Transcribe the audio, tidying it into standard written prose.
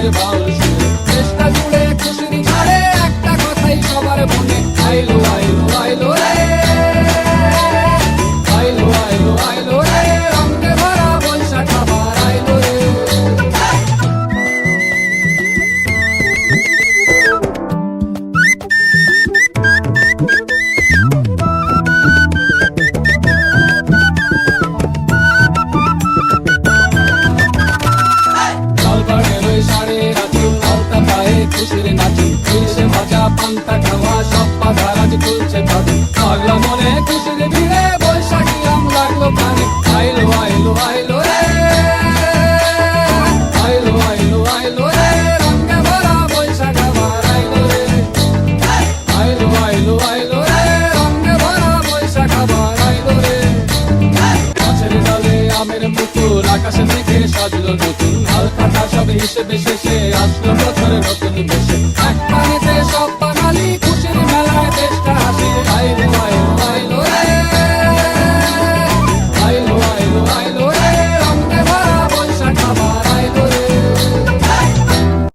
খুশির বাউল সুরে দেশটা জুড়ে খুশির ঝড়ে একটা কথাই সবার মনে আইলো আইলো আইলো রে আইলো আইলো আইলো রে রঙে ভরা বৈশাখ আবার আইলো রে খুশির নাচি খুশি ভাজা পান্তা খাওয়া সব বাধার আজ খুলছে ভাবি পাগলা মনে খুশির ভিড়ে বৈশাখী আম লাগলো প্রাণে আইলো আইলো আইলো রে আইলো আইলো আইলো রে রঙে ভরা বৈশাখ আবার আইলো রে আইলো আইলো আইলো রে রঙে ভরা বৈশাখ আবার আইলো রে গাছের ডালে আমের মুকুল আকাশে মেঘে সাজলো নতুন হালখাতা সব হিসেবে শেষে আসলো বছরের নতুন বেশে এক পানিতে সব বাঙালি খুশির মেলায় দেশটা হাসি আইলো